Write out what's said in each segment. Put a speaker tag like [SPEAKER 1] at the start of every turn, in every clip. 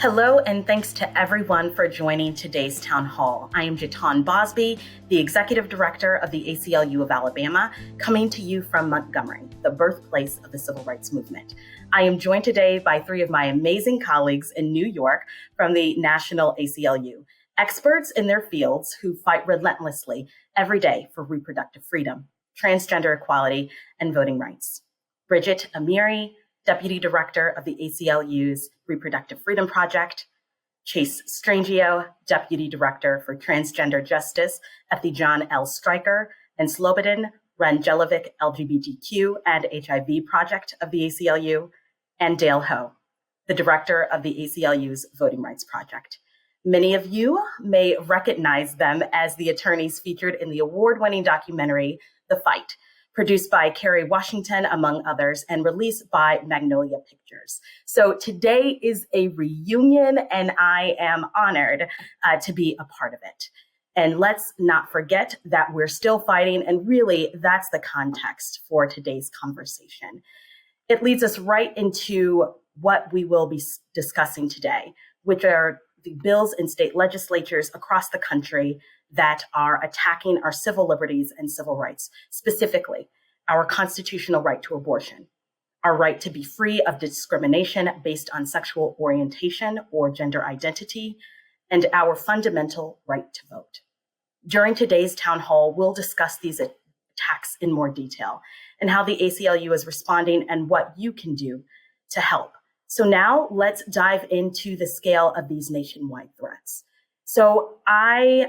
[SPEAKER 1] Hello, and thanks to everyone for joining today's town hall. I am JaTaune Bosby, the Executive Director of the ACLU of Alabama, coming to you from Montgomery, the birthplace of the Civil Rights Movement. I am joined today by three of my amazing colleagues in New York from the National ACLU, experts in their fields who fight relentlessly every day for reproductive freedom, transgender equality, and voting rights. Brigitte Amiri, Deputy Director of the ACLU's Reproductive Freedom Project, Chase Strangio, Deputy Director for Transgender Justice at the Jon L Stryker and Slobodan, Randjelović LGBTQ and HIV Project of the ACLU, and Dale Ho, the Director of the ACLU's Voting Rights Project. Many of you may recognize them as the attorneys featured in the award-winning documentary, The Fight, produced by Kerry Washington, among others, and released by Magnolia Pictures. So today is a reunion, and I am honored to be a part of it. And let's not forget that we're still fighting, and really that's the context for today's conversation. It leads us right into what we will be discussing today, which are the bills in state legislatures across the country that are attacking our civil liberties and civil rights, specifically our constitutional right to abortion, our right to be free of discrimination based on sexual orientation or gender identity, and our fundamental right to vote. During today's town hall, we'll discuss these attacks in more detail and how the ACLU is responding and what you can do to help. So now let's dive into the scale of these nationwide threats. So I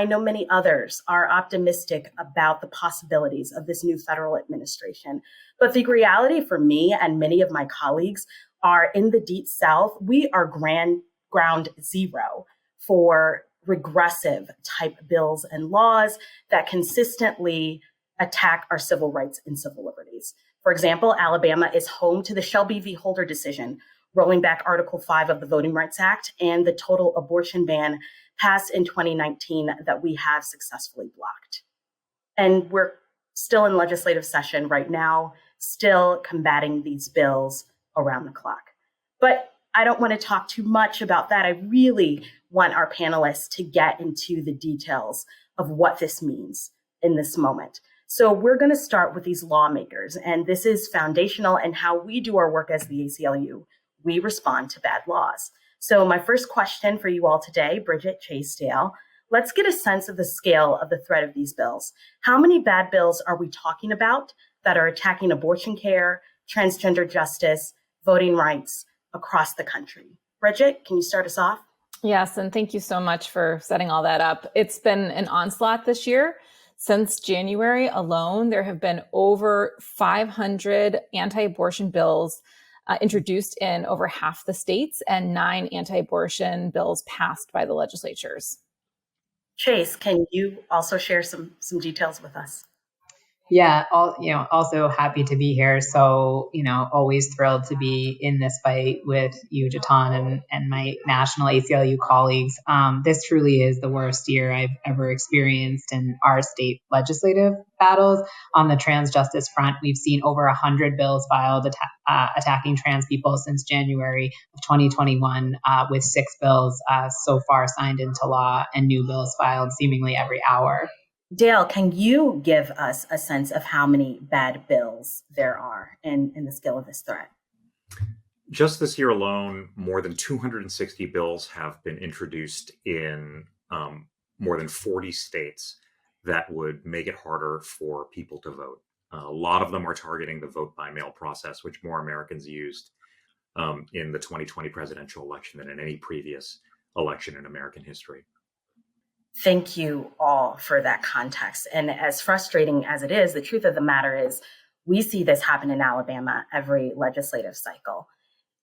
[SPEAKER 1] know many others are optimistic about the possibilities of this new federal administration. But the reality for me and many of my colleagues are in the Deep South, we are ground zero for regressive type bills and laws that consistently attack our civil rights and civil liberties. For example, Alabama is home to the Shelby v. Holder decision, rolling back Article 5 of the Voting Rights Act and the total abortion ban passed in 2019 that we have successfully blocked. And we're still in legislative session right now, still combating these bills around the clock. But I don't want to talk too much about that. I really want our panelists to get into the details of what this means in this moment. So we're going to start with these lawmakers, and this is foundational in how we do our work as the ACLU. We respond to bad laws. So my first question for you all today, Brigitte, Chase, Dale, let's get a sense of the scale of the threat of these bills. How many bad bills are we talking about that are attacking abortion care, transgender justice, voting rights across the country? Brigitte, can you start us off?
[SPEAKER 2] Yes, and thank you so much for setting all that up. It's been an onslaught this year. Since January alone, there have been over 500 anti-abortion bills introduced in over half the states and 9 anti-abortion bills passed by the legislatures.
[SPEAKER 1] Chase, can you also share some details with us?
[SPEAKER 3] Yeah, also happy to be here. So, always thrilled to be in this fight with you, JaTaune, and my national ACLU colleagues. This truly is the worst year I've ever experienced in our state legislative battles. On the trans justice front, we've seen over 100 bills filed attacking trans people since January of 2021, with 6 bills so far signed into law and new bills filed seemingly every hour.
[SPEAKER 1] Dale, can you give us a sense of how many bad bills there are in the scale of this threat?
[SPEAKER 4] Just this year alone, more than 260 bills have been introduced in more than 40 states that would make it harder for people to vote. A lot of them are targeting the vote by mail process, which more Americans used in the 2020 presidential election than in any previous election in American history.
[SPEAKER 1] Thank you all for that context. And as frustrating as it is, the truth of the matter is we see this happen in Alabama every legislative cycle.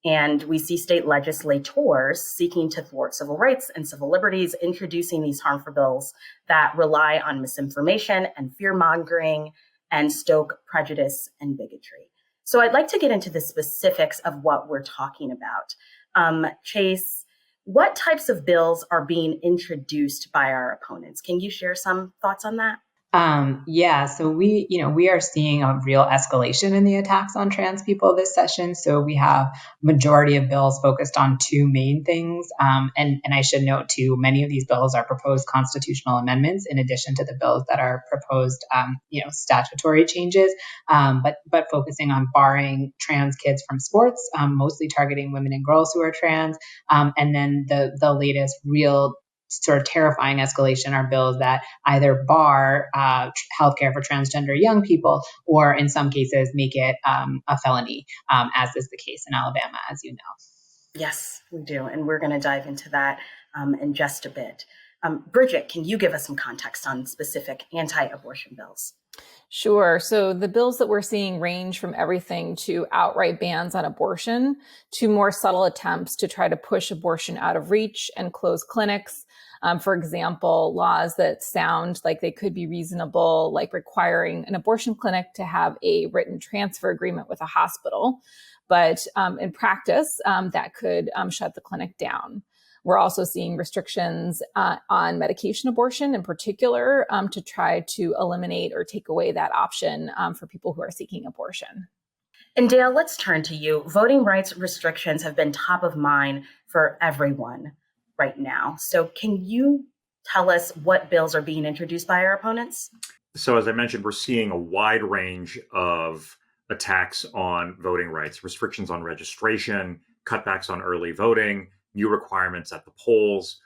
[SPEAKER 1] And we see state legislators seeking to thwart civil rights and civil liberties, introducing these harmful bills that rely on misinformation and fear-mongering and stoke prejudice and bigotry. So I'd like to get into the specifics of what we're talking about. Chase, what types of bills are being introduced by our opponents? Can you share some thoughts on that?
[SPEAKER 3] So we are seeing a real escalation in the attacks on trans people this session. So we have majority of bills focused on two main things. And I should note too, many of these bills are proposed constitutional amendments in addition to the bills that are proposed, statutory changes. But focusing on barring trans kids from sports, mostly targeting women and girls who are trans. And then the latest real sort of terrifying escalation are bills that either bar healthcare for transgender young people or in some cases make it a felony, as is the case in Alabama, as you know.
[SPEAKER 1] Yes, we do. And we're going to dive into that in just a bit. Brigitte, can you give us some context on specific anti-abortion bills?
[SPEAKER 2] Sure. So the bills that we're seeing range from everything to outright bans on abortion to more subtle attempts to try to push abortion out of reach and close clinics. For example, laws that sound like they could be reasonable, like requiring an abortion clinic to have a written transfer agreement with a hospital. But in practice, that could shut the clinic down. We're also seeing restrictions on medication abortion in particular to try to eliminate or take away that option for people who are seeking abortion.
[SPEAKER 1] And Dale, let's turn to you. Voting rights restrictions have been top of mind for everyone right now. So can you tell us what bills are being introduced by our opponents?
[SPEAKER 4] So as I mentioned, we're seeing a wide range of attacks on voting rights, restrictions on registration, cutbacks on early voting, new requirements at the polls.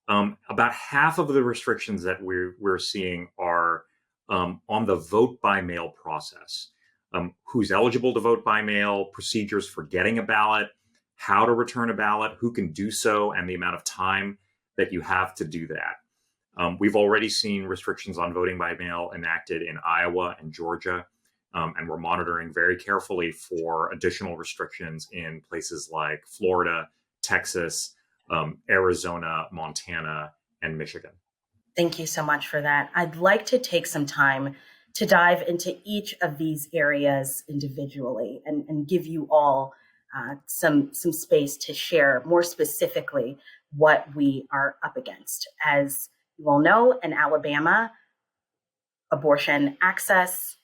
[SPEAKER 4] About half of the restrictions that we're seeing are on the vote by mail process. Who's eligible to vote by mail, procedures for getting a ballot, how to return a ballot, who can do so, and the amount of time that you have to do that. We've already seen restrictions on voting by mail enacted in Iowa and Georgia, and we're monitoring very carefully for additional restrictions in places like Florida, Texas, Arizona, Montana, and Michigan.
[SPEAKER 1] Thank you so much for that. I'd like to take some time to dive into each of these areas individually and give you all some space to share more specifically what we are up against. As you all know, in Alabama, abortion access,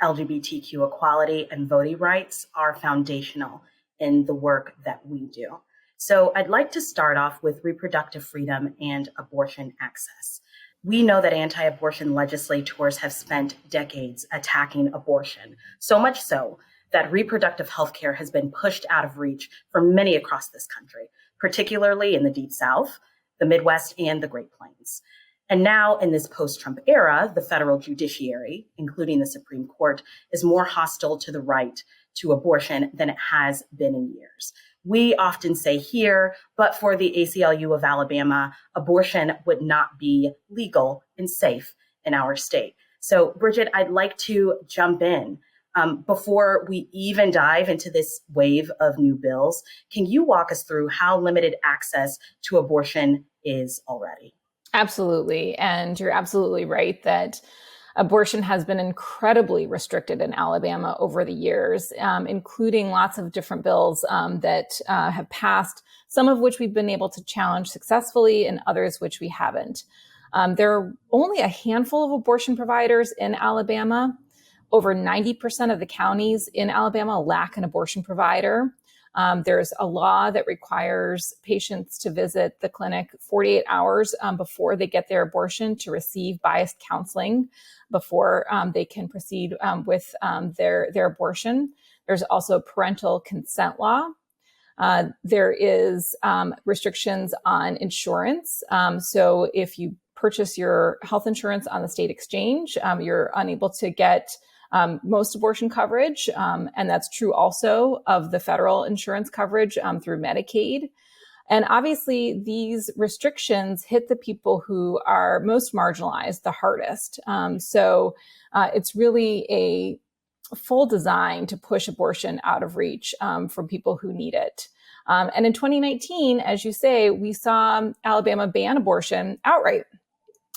[SPEAKER 1] LGBTQ equality, and voting rights are foundational in the work that we do. So I'd like to start off with reproductive freedom and abortion access. We know that anti-abortion legislators have spent decades attacking abortion, so much so that reproductive health care has been pushed out of reach for many across this country, particularly in the Deep South, the Midwest, and the Great Plains. And now in this post-Trump era, the federal judiciary, including the Supreme Court, is more hostile to the right to abortion than it has been in years. We often say here, but for the ACLU of Alabama, abortion would not be legal and safe in our state. So, Brigitte, I'd like to jump in. Before we even dive into this wave of new bills, can you walk us through how limited access to abortion is already?
[SPEAKER 2] Absolutely. And you're absolutely right that abortion has been incredibly restricted in Alabama over the years, including lots of different bills that have passed, some of which we've been able to challenge successfully and others which we haven't. There are only a handful of abortion providers in Alabama. Over 90% of the counties in Alabama lack an abortion provider. There's a law that requires patients to visit the clinic 48 hours before they get their abortion to receive biased counseling before they can proceed with their abortion. There's also a parental consent law. There is restrictions on insurance. So if you purchase your health insurance on the state exchange, you're unable to get most abortion coverage. And that's true also of the federal insurance coverage through Medicaid. And obviously, these restrictions hit the people who are most marginalized the hardest. So it's really a full design to push abortion out of reach from people who need it. And in 2019, as you say, we saw Alabama ban abortion outright.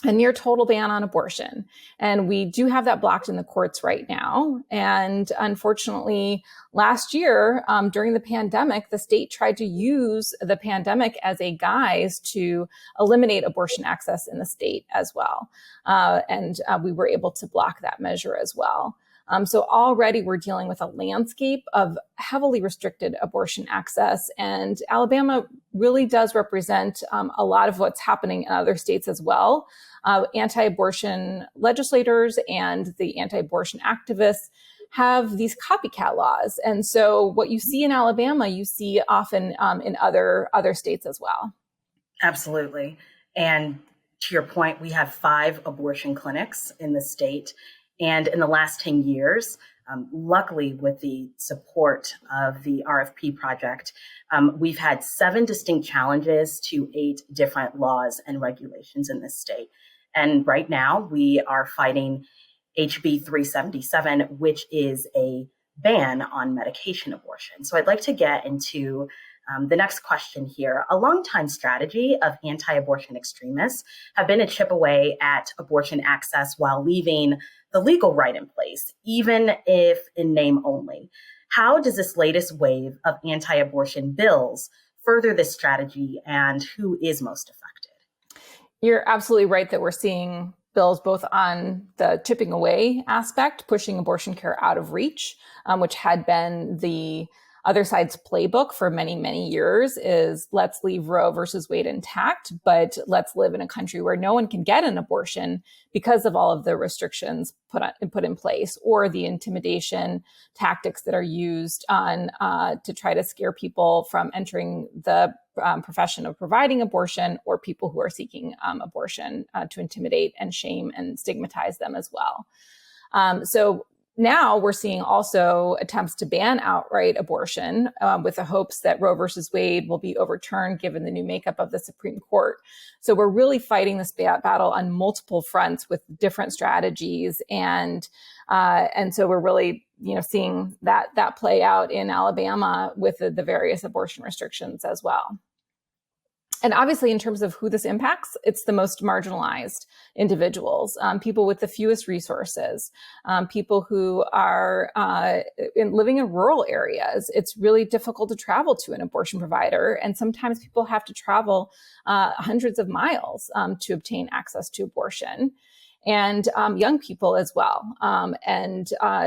[SPEAKER 2] a near total ban on abortion. And we do have that blocked in the courts right now. And unfortunately, last year, during the pandemic, the state tried to use the pandemic as a guise to eliminate abortion access in the state as well. And we were able to block that measure as well. So already we're dealing with a landscape of heavily restricted abortion access. And Alabama really does represent a lot of what's happening in other states as well. Anti-abortion legislators and the anti-abortion activists have these copycat laws. And so what you see in Alabama, you see often in other states as well.
[SPEAKER 1] Absolutely. And to your point, we have 5 abortion clinics in the state. And in the last 10 years, luckily with the support of the RFP project, we've had 7 distinct challenges to 8 different laws and regulations in this state. And right now we are fighting HB 377, which is a ban on medication abortion. So I'd like to get into the next question here. A longtime strategy of anti-abortion extremists have been to chip away at abortion access while leaving the legal right in place, even if in name only. How does this latest wave of anti-abortion bills further this strategy, and who is most affected?
[SPEAKER 2] You're absolutely right that we're seeing bills both on the chipping away aspect, pushing abortion care out of reach, which had been the other side's playbook for many, many years, is let's leave Roe versus Wade intact, but let's live in a country where no one can get an abortion because of all of the restrictions put in place, or the intimidation tactics that are used on to try to scare people from entering the profession of providing abortion, or people who are seeking abortion to intimidate and shame and stigmatize them as well. So now we're seeing also attempts to ban outright abortion with the hopes that Roe versus Wade will be overturned given the new makeup of the Supreme Court. So we're really fighting this battle on multiple fronts with different strategies. And so we're really, seeing that play out in Alabama with the various abortion restrictions as well. And obviously, in terms of who this impacts, it's the most marginalized individuals, people with the fewest resources, people who are living in rural areas. It's really difficult to travel to an abortion provider. And sometimes people have to travel hundreds of miles to obtain access to abortion. And young people as well.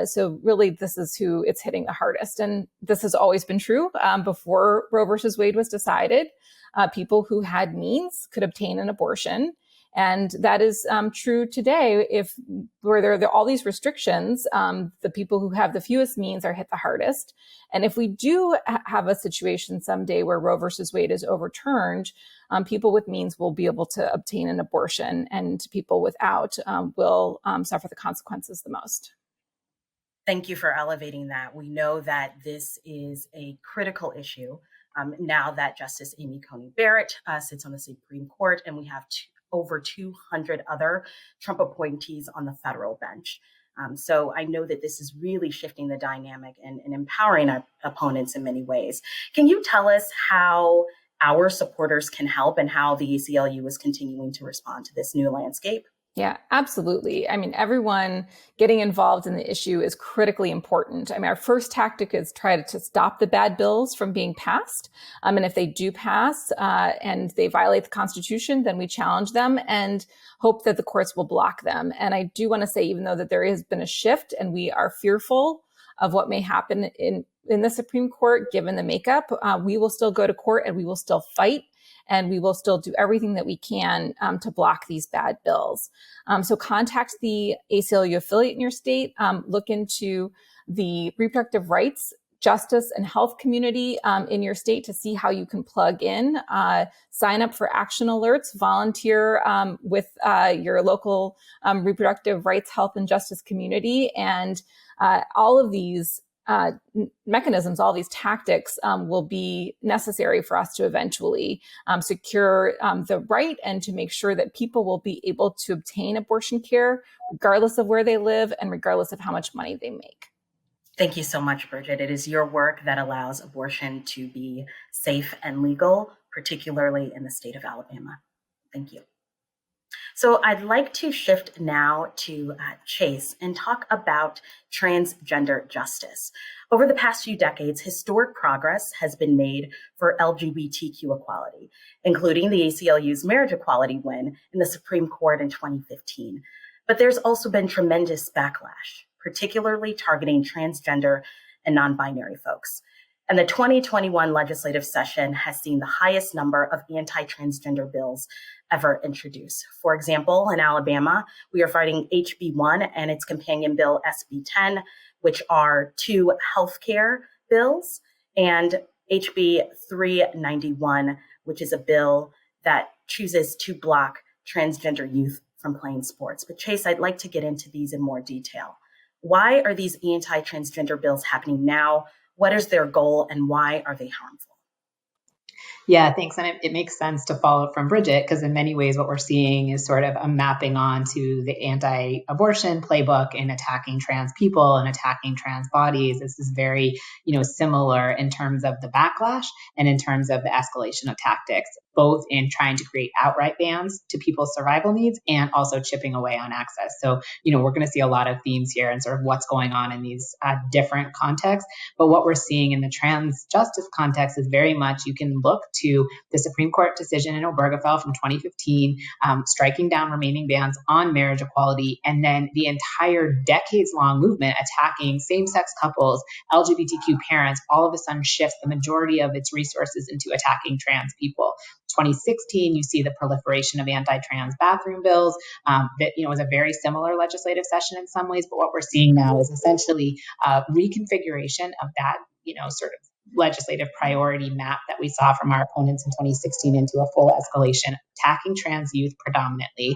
[SPEAKER 2] So really, this is who it's hitting the hardest. And this has always been true before Roe versus Wade was decided. People who had means could obtain an abortion. And that is true today. Where there are all these restrictions, the people who have the fewest means are hit the hardest. And if we do have a situation someday where Roe versus Wade is overturned, people with means will be able to obtain an abortion, and people without will suffer the consequences the most.
[SPEAKER 1] Thank you for elevating that. We know that this is a critical issue now that Justice Amy Coney Barrett sits on the Supreme Court, and we have over 200 other Trump appointees on the federal bench. So I know that this is really shifting the dynamic and empowering our opponents in many ways. Can you tell us how our supporters can help and how the ACLU is continuing to respond to this new landscape?
[SPEAKER 2] Yeah, absolutely. I mean, everyone getting involved in the issue is critically important. I mean, our first tactic is try to stop the bad bills from being passed. And if they do pass and they violate the Constitution, then we challenge them and hope that the courts will block them. And I do want to say, even though that there has been a shift and we are fearful of what may happen in the Supreme Court, given the makeup, we will still go to court and we will still fight. And we will still do everything that we can to block these bad bills. So contact the ACLU affiliate in your state. Look into the reproductive rights, justice, and health community in your state to see how you can plug in. Sign up for action alerts. Volunteer with your local reproductive rights, health, and justice community. And all of these mechanisms, all these tactics will be necessary for us to eventually secure the right and to make sure that people will be able to obtain abortion care regardless of where they live and regardless of how much money they make.
[SPEAKER 1] Thank you so much, Brigitte. It is your work that allows abortion to be safe and legal, particularly in the state of Alabama. Thank you. So I'd like to shift now to Chase and talk about transgender justice. Over the past few decades, historic progress has been made for LGBTQ equality, including the ACLU's marriage equality win in the Supreme Court in 2015. But there's also been tremendous backlash, particularly targeting transgender and non-binary folks. And the 2021 legislative session has seen the highest number of anti-transgender bills ever introduced. For example, in Alabama, we are fighting HB 1 and its companion bill SB 10, which are two healthcare bills, and HB 391, which is a bill that chooses to block transgender youth from playing sports. But Chase, I'd like to get into these in more detail. Why are these anti-transgender bills happening now? What is their goal and why are they harmful?
[SPEAKER 3] Yeah, thanks. And it makes sense to follow from Brigitte, because in many ways, what we're seeing is sort of a mapping onto the anti-abortion playbook in attacking trans people and attacking trans bodies. This is very, similar in terms of the backlash and in terms of the escalation of tactics, both in trying to create outright bans to people's survival needs and also chipping away on access. So, we're going to see a lot of themes here and sort of what's going on in these different contexts. But what we're seeing in the trans justice context is very much, you can look to the Supreme Court decision in Obergefell from 2015, striking down remaining bans on marriage equality, and then the entire decades-long movement attacking same-sex couples, LGBTQ parents, all of a sudden shifts the majority of its resources into attacking trans people. 2016, you see the proliferation of anti-trans bathroom bills. That was a very similar legislative session in some ways, but what we're seeing now is essentially a reconfiguration of that, sort of legislative priority map that we saw from our opponents in 2016 into a full escalation, attacking trans youth predominantly,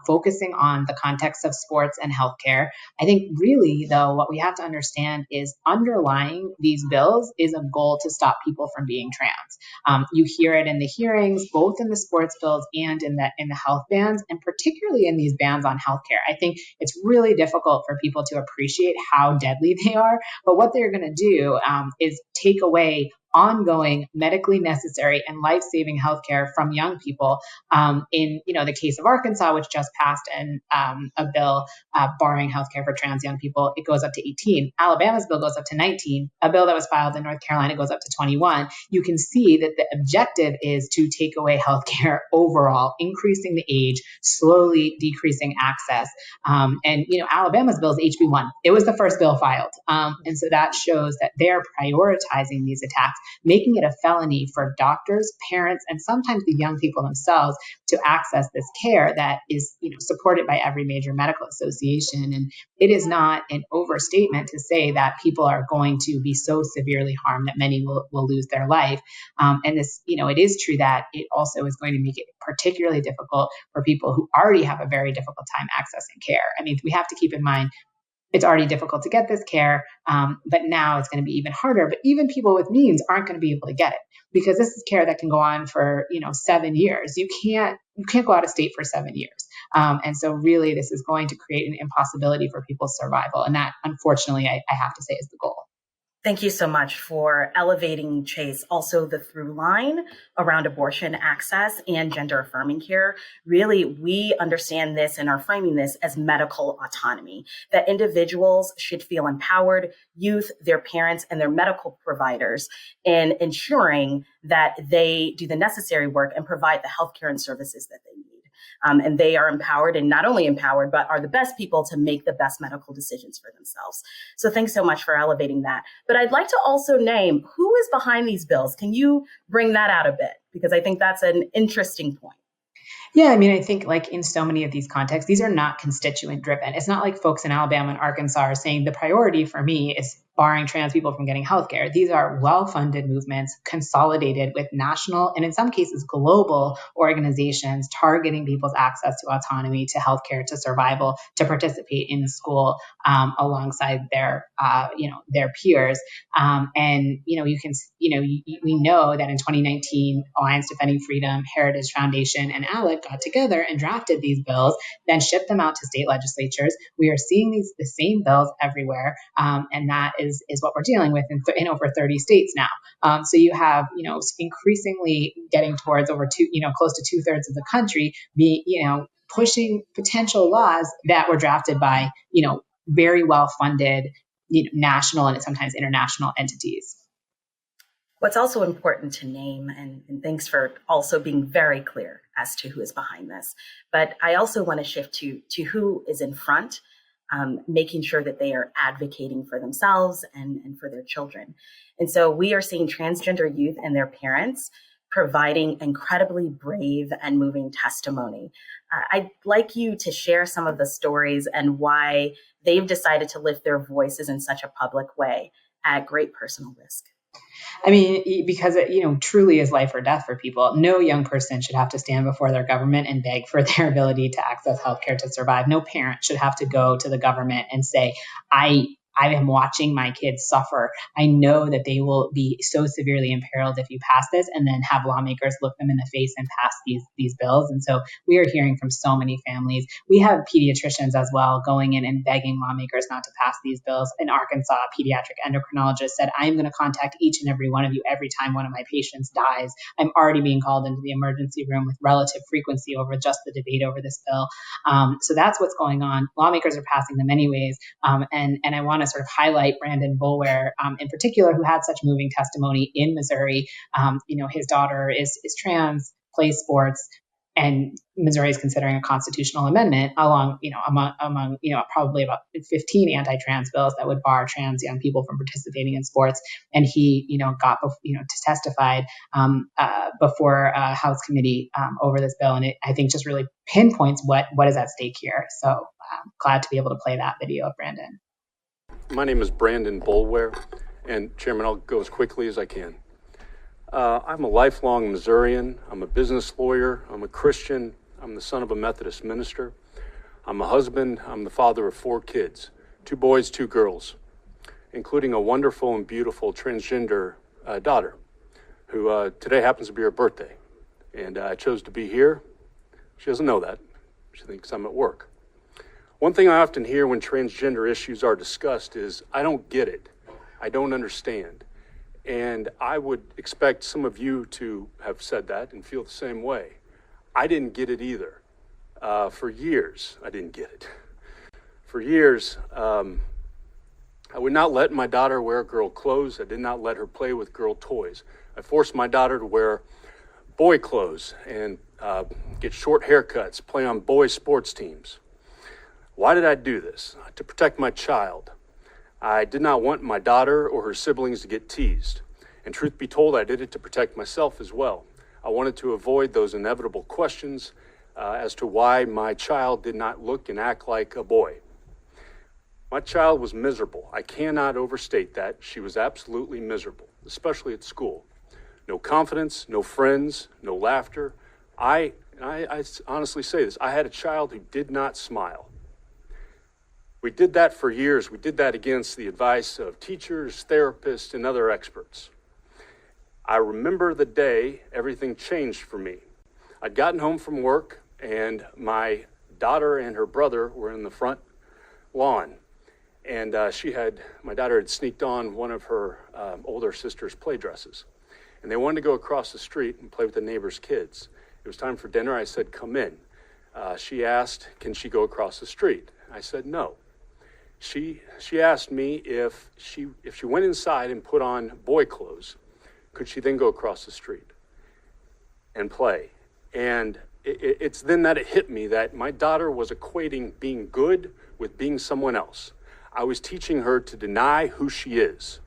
[SPEAKER 3] focusing on the context of sports and healthcare. I think really, though, what we have to understand is underlying these bills is a goal to stop people from being trans. You hear it in the hearings, both in the sports bills and in the health bans, and particularly in these bans on healthcare. I think it's really difficult for people to appreciate how deadly they are, but what they're going to do is take away ongoing medically necessary and life-saving healthcare from young people. In the case of Arkansas, which just passed a bill barring healthcare for trans young people, it goes up to 18. Alabama's bill goes up to 19. A bill that was filed in North Carolina goes up to 21. You can see that the objective is to take away healthcare overall, increasing the age, slowly decreasing access. Alabama's bill is HB 1. It was the first bill filed. And so that shows that they're prioritizing these attacks, making it a felony for doctors, parents, and sometimes the young people themselves to access this care that is, supported by every major medical association. And it is not an overstatement to say that people are going to be so severely harmed that many will lose their life. And this, it is true that it also is going to make it particularly difficult for people who already have a very difficult time accessing care. I mean, we have to keep in mind, it's already difficult to get this care, but now it's going to be even harder. But even people with means aren't going to be able to get it, because this is care that can go on for 7 years. You can't go out of state for 7 years, and so really this is going to create an impossibility for people's survival, and that, unfortunately, I have to say, is the goal.
[SPEAKER 1] Thank you so much for elevating, Chase, also the through line around abortion access and gender affirming care. Really, we understand this and are framing this as medical autonomy, that individuals should feel empowered, youth, their parents, and their medical providers in ensuring that they do the necessary work and provide the healthcare and services that they need. And they are empowered, and not only empowered, but are the best people to make the best medical decisions for themselves. So thanks so much for elevating that. But I'd like to also name who is behind these bills. Can you bring that out a bit? Because I think that's an interesting point.
[SPEAKER 3] Yeah, I mean, I think like in so many of these contexts, these are not constituent driven. It's not like folks in Alabama and Arkansas are saying the priority for me is barring trans people from getting healthcare. These are well-funded movements consolidated with national and in some cases global organizations targeting people's access to autonomy, to healthcare, to survival, to participate in school alongside their peers. We know that in 2019, Alliance Defending Freedom, Heritage Foundation, and ALEC got together and drafted these bills, then shipped them out to state legislatures. We are seeing the same bills everywhere, and that is what we're dealing with in over 30 states now. So you have, increasingly getting towards close to 2/3 of the country pushing potential laws that were drafted by, very well-funded, national and sometimes international entities.
[SPEAKER 1] What's also important to name, and thanks for also being very clear as to who is behind this, but I also want to shift to who is in front, making sure that they are advocating for themselves and for their children. And so we are seeing transgender youth and their parents providing incredibly brave and moving testimony. I'd like you to share some of the stories and why they've decided to lift their voices in such a public way at great personal risk.
[SPEAKER 3] I mean, because it, truly is life or death for people. No young person should have to stand before their government and beg for their ability to access healthcare to survive. No parent should have to go to the government and say, I am watching my kids suffer. I know that they will be so severely imperiled if you pass this, and then have lawmakers look them in the face and pass these bills. And so we are hearing from so many families. We have pediatricians as well going in and begging lawmakers not to pass these bills. In Arkansas, a pediatric endocrinologist said, I'm going to contact each and every one of you every time one of my patients dies. I'm already being called into the emergency room with relative frequency over just the debate over this bill. So that's what's going on. Lawmakers are passing them anyways. And I want to sort of highlight Brandon Boulware in particular, who had such moving testimony in Missouri. His daughter is trans, plays sports, and Missouri is considering a constitutional amendment among probably about 15 anti-trans bills that would bar trans young people from participating in sports. And he, got testified before a House committee over this bill, and it, I think, just really pinpoints what is at stake here. So glad to be able to play that video of Brandon.
[SPEAKER 5] My name is Brandon Boulware, and Chairman, I'll go as quickly as I can. I'm a lifelong Missourian. I'm a business lawyer. I'm a Christian. I'm the son of a Methodist minister. I'm a husband. I'm the father of 4 kids, 2 boys, 2 girls, including a wonderful and beautiful transgender daughter, who today happens to be her birthday. And I chose to be here. She doesn't know that. She thinks I'm at work. One thing I often hear when transgender issues are discussed is, I don't get it. I don't understand. And I would expect some of you to have said that and feel the same way. I didn't get it either. For years, I didn't get it. For years, I would not let my daughter wear girl clothes. I did not let her play with girl toys. I forced my daughter to wear boy clothes and get short haircuts, play on boy sports teams. Why did I do this? To protect my child. I did not want my daughter or her siblings to get teased. And truth be told, I did it to protect myself as well. I wanted to avoid those inevitable questions as to why my child did not look and act like a boy. My child was miserable. I cannot overstate that. She was absolutely miserable, especially at school. No confidence, no friends, no laughter. I honestly say this, I had a child who did not smile. We did that for years. We did that against the advice of teachers, therapists, and other experts. I remember the day everything changed for me. I'd gotten home from work, and my daughter and her brother were in the front lawn. And my daughter had sneaked on one of her older sister's play dresses. And they wanted to go across the street and play with the neighbor's kids. It was time for dinner. I said, come in. She asked, can she go across the street? I said, no. She asked me if she went inside and put on boy clothes, could she then go across the street and play? And it's then that it hit me that my daughter was equating being good with being someone else. I was teaching her to deny who she is.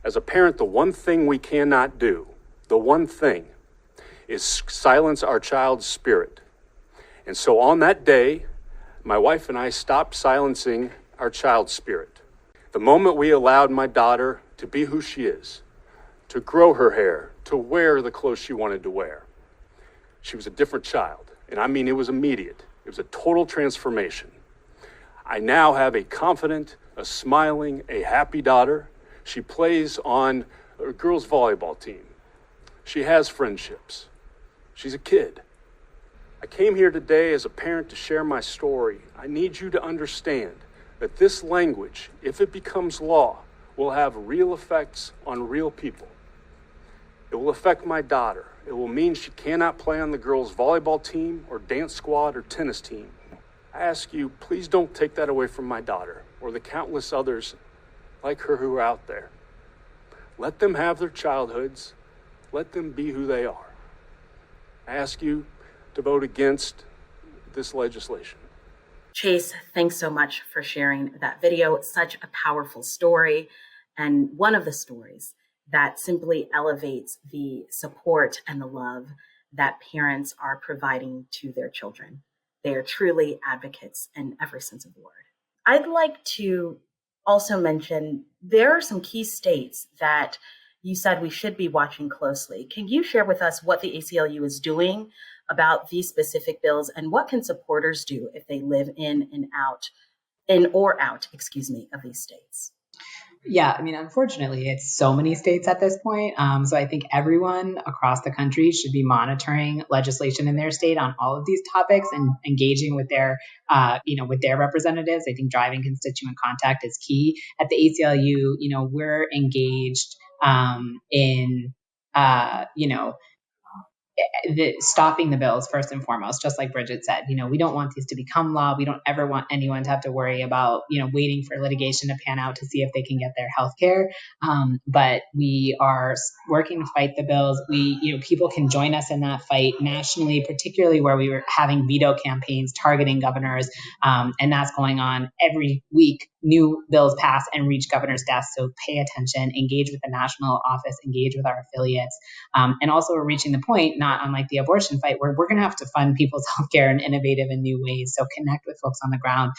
[SPEAKER 5] As a parent, the one thing we cannot do, the one thing, is silence our child's spirit. And so on that day, my wife and I stopped silencing our child's spirit. The moment we allowed my daughter to be who she is, to grow her hair, to wear the clothes she wanted to wear, she was a different child. And I mean, it was immediate. It was a total transformation. I now have a confident, a smiling, a happy daughter. She plays on a girls' volleyball team. She has friendships. She's a kid. I came here today as a parent to share my story. I need you to understand that this language, if it becomes law, will have real effects on real people. It will affect my daughter. It will mean she cannot play on the girls' volleyball team or dance squad or tennis team. I ask you, please don't take that away from my daughter or the countless others like her who are out there. Let them have their childhoods. Let them be who they are. I ask you to vote against this legislation.
[SPEAKER 1] Chase, thanks so much for sharing that video. It's such a powerful story, and one of the stories that simply elevates the support and the love that parents are providing to their children. They are truly advocates in every sense of the word. I'd like to also mention there are some key states that you said we should be watching closely. Can you share with us what the ACLU is doing about these specific bills, and what can supporters do if they live in or out of these states?
[SPEAKER 3] Yeah, I mean, unfortunately, it's so many states at this point. So I think everyone across the country should be monitoring legislation in their state on all of these topics and engaging with their, with their representatives. I think driving constituent contact is key. At the ACLU, we're engaged in, stopping the bills first and foremost, just like Brigitte said. We don't want these to become law. We don't ever want anyone to have to worry about, waiting for litigation to pan out to see if they can get their health care. But we are working to fight the bills. People can join us in that fight nationally, particularly where we were having veto campaigns targeting governors. And that's going on every week. New bills pass and reach governors' desks. So pay attention, engage with the national office, engage with our affiliates. And also we're reaching the point, not unlike the abortion fight, where we're going to have to fund people's healthcare in innovative and new ways. So connect with folks on the ground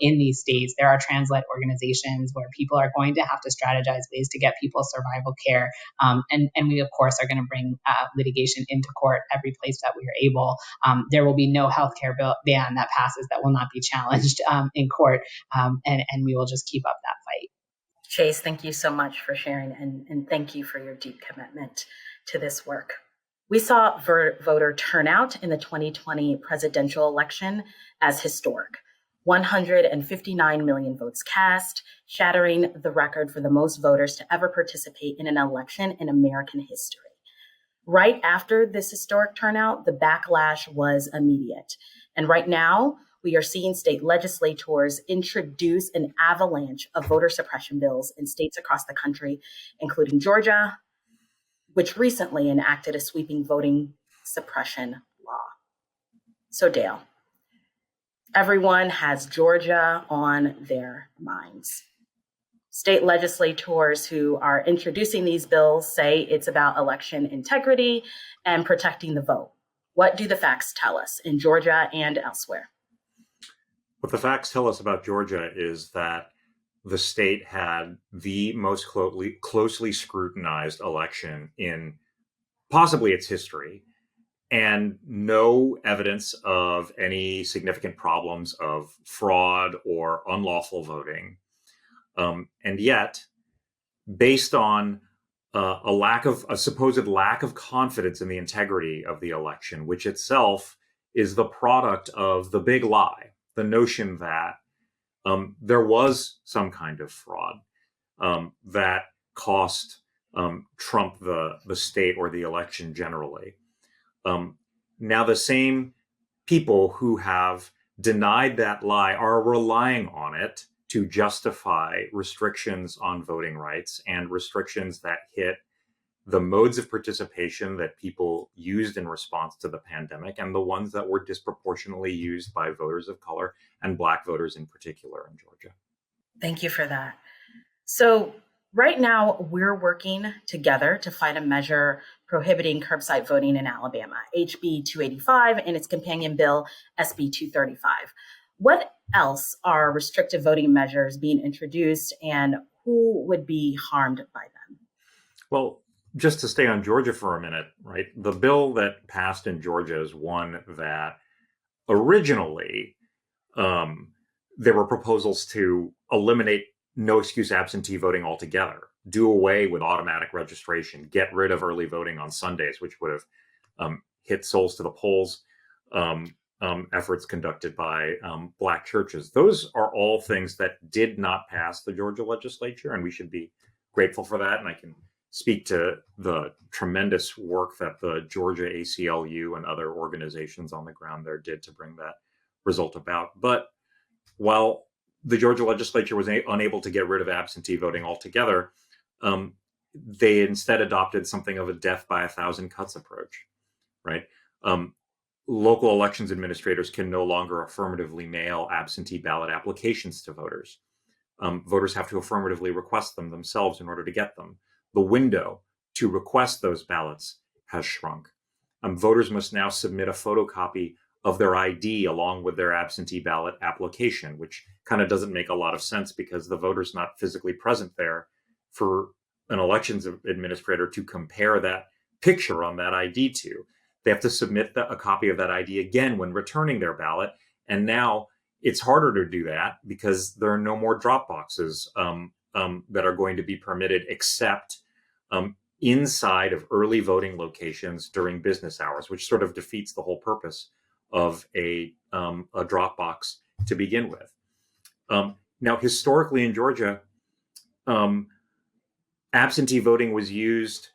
[SPEAKER 3] in these states. There are trans-led organizations where people are going to have to strategize ways to get people survival care. And we, of course, are going to bring litigation into court every place that we are able. There will be no healthcare ban that passes that will not be challenged in court. And we will just keep up that fight.
[SPEAKER 1] Chase, thank you so much for sharing, and thank you for your deep commitment to this work. We saw voter turnout in the 2020 presidential election as historic. 159 million votes cast, shattering the record for the most voters to ever participate in an election in American history. Right after this historic turnout, the backlash was immediate. And right now, we are seeing state legislators introduce an avalanche of voter suppression bills in states across the country, including Georgia, which recently enacted a sweeping voting suppression law. So Dale, everyone has Georgia on their minds. State legislators who are introducing these bills say it's about election integrity and protecting the vote. What do the facts tell us in Georgia and elsewhere?
[SPEAKER 4] What the facts tell us about Georgia is that the state had the most closely scrutinized election in possibly its history, and no evidence of any significant problems of fraud or unlawful voting. And yet, based on a supposed lack of confidence in the integrity of the election, which itself is the product of the big lie, the notion that there was some kind of fraud that cost Trump the state or the election generally. Now, the same people who have denied that lie are relying on it to justify restrictions on voting rights and restrictions that hit the modes of participation that people used in response to the pandemic and the ones that were disproportionately used by voters of color and Black voters in particular in Georgia.
[SPEAKER 1] Thank you for that. So right now, we're working together to fight a measure prohibiting curbside voting in Alabama, HB 285 and its companion bill, SB 235. What else are restrictive voting measures being introduced, and who would be harmed by them?
[SPEAKER 4] Well, just to stay on Georgia for a minute, right? The bill that passed in Georgia is one that originally there were proposals to eliminate no excuse absentee voting altogether, do away with automatic registration, get rid of early voting on Sundays, which would have hit souls to the polls, efforts conducted by Black churches. Those are all things that did not pass the Georgia legislature, and we should be grateful for that. And I can speak to the tremendous work that the Georgia ACLU and other organizations on the ground there did to bring that result about. But while the Georgia legislature was unable to get rid of absentee voting altogether, they instead adopted something of a death by 1,000 cuts approach, right? Local elections administrators can no longer affirmatively mail absentee ballot applications to voters. Voters have to affirmatively request them themselves in order to get them. The window to request those ballots has shrunk. Voters must now submit a photocopy of their ID along with their absentee ballot application, which kind of doesn't make a lot of sense because the voter's not physically present there for an elections administrator to compare that picture on that ID to. They have to submit a copy of that ID again when returning their ballot. And now it's harder to do that because there are no more drop boxes that are going to be permitted except inside of early voting locations during business hours, which sort of defeats the whole purpose of a drop box to begin with. Now, historically in Georgia, absentee voting was used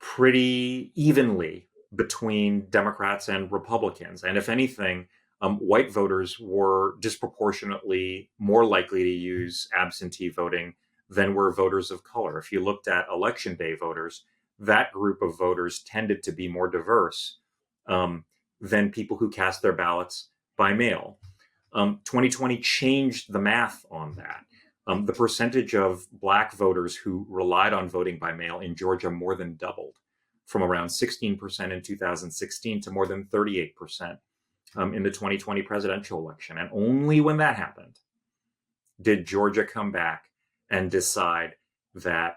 [SPEAKER 4] pretty evenly between Democrats and Republicans. And if anything, white voters were disproportionately more likely to use absentee voting than were voters of color. If you looked at election day voters, that group of voters tended to be more diverse than people who cast their ballots by mail. 2020 changed the math on that. The percentage of Black voters who relied on voting by mail in Georgia more than doubled, from around 16% in 2016 to more than 38% in the 2020 presidential election. And only when that happened did Georgia come back and decide that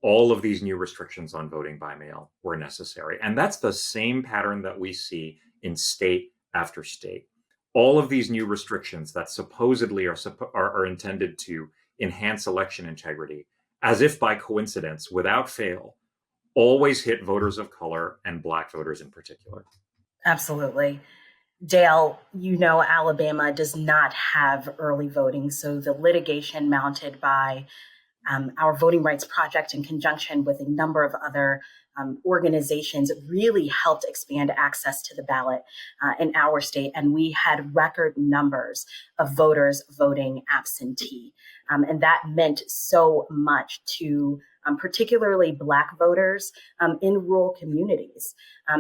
[SPEAKER 4] all of these new restrictions on voting by mail were necessary. And that's the same pattern that we see in state after state. All of these new restrictions that supposedly are intended to enhance election integrity, as if by coincidence, without fail, always hit voters of color and Black voters in particular.
[SPEAKER 1] Absolutely. Dale, Alabama does not have early voting, so the litigation mounted by our Voting Rights Project in conjunction with a number of other organizations really helped expand access to the ballot in our state. And we had record numbers of voters voting absentee. And that meant so much to particularly Black voters in rural communities,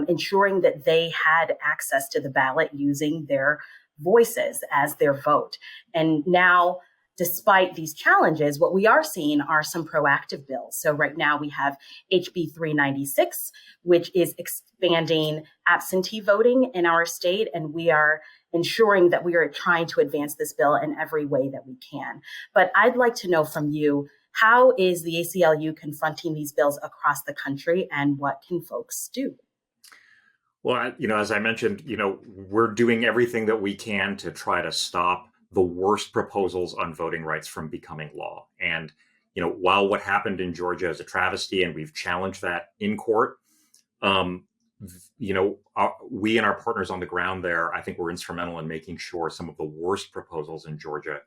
[SPEAKER 1] ensuring that they had access to the ballot using their voices as their vote. And now, despite these challenges, what we are seeing are some proactive bills. So right now we have HB 396, which is expanding absentee voting in our state. And we are ensuring that we are trying to advance this bill in every way that we can. But I'd like to know from you, how is the ACLU confronting these bills across the country, and what can folks do?
[SPEAKER 4] Well, as I mentioned, we're doing everything that we can to try to stop the worst proposals on voting rights from becoming law. And, while what happened in Georgia is a travesty and we've challenged that in court, we and our partners on the ground there, I think were instrumental in making sure some of the worst proposals in Georgia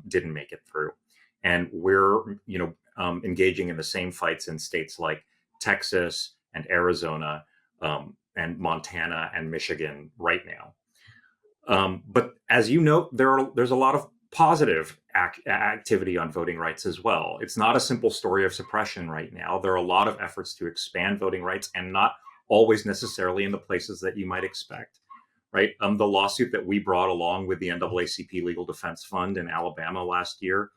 [SPEAKER 4] didn't make it through. And we're, engaging in the same fights in states like Texas and Arizona and Montana and Michigan right now. But as you note, there's a lot of positive activity on voting rights as well. It's not a simple story of suppression right now. There are a lot of efforts to expand voting rights, and not always necessarily in the places that you might expect, right? The lawsuit that we brought along with the NAACP Legal Defense Fund in Alabama last year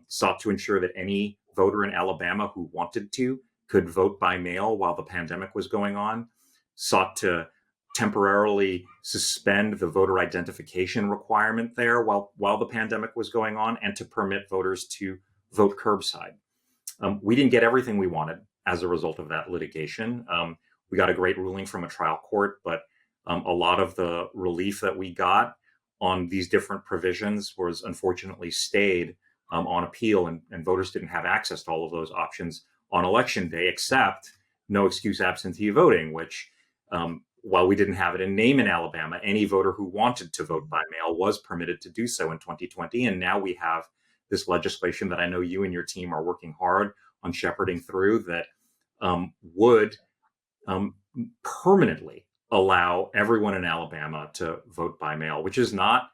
[SPEAKER 4] sought to ensure that any voter in Alabama who wanted to could vote by mail while the pandemic was going on, sought to temporarily suspend the voter identification requirement there while the pandemic was going on, and to permit voters to vote curbside. We didn't get everything we wanted as a result of that litigation. We got a great ruling from a trial court, but a lot of the relief that we got on these different provisions was unfortunately stayed on appeal, and voters didn't have access to all of those options on election day, except no excuse absentee voting, which while we didn't have it in name in Alabama, any voter who wanted to vote by mail was permitted to do so in 2020. And now we have this legislation that I know you and your team are working hard on shepherding through that would permanently allow everyone in Alabama to vote by mail, which is not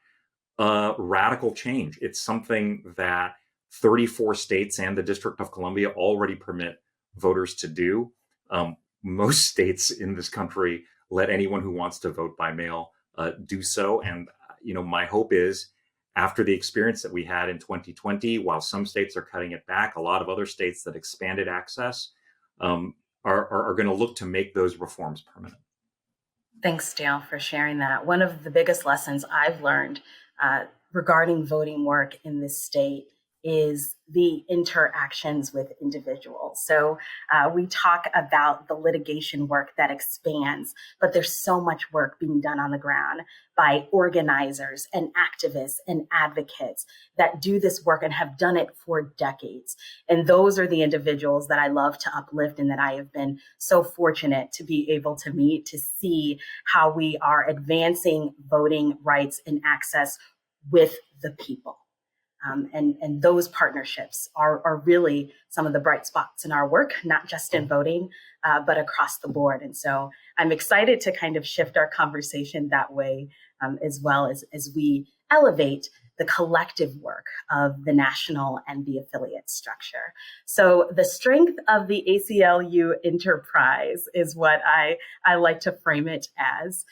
[SPEAKER 4] a radical change. It's something that 34 states and the District of Columbia already permit voters to do. Most states in this country let anyone who wants to vote by mail do so. And, my hope is after the experience that we had in 2020, while some states are cutting it back, a lot of other states that expanded access are going to look to make those reforms permanent.
[SPEAKER 1] Thanks, Dale, for sharing that. One of the biggest lessons I've learned regarding voting work in this state is the interactions with individuals. So we talk about the litigation work that expands, but there's so much work being done on the ground by organizers and activists and advocates that do this work and have done it for decades. And those are the individuals that I love to uplift and that I have been so fortunate to be able to meet, to see how we are advancing voting rights and access with the people. And those partnerships are really some of the bright spots in our work, not just in voting, but across the board. And so I'm excited to kind of shift our conversation that way, as well as we elevate the collective work of the national and the affiliate structure. So the strength of the ACLU enterprise is what I like to frame it as.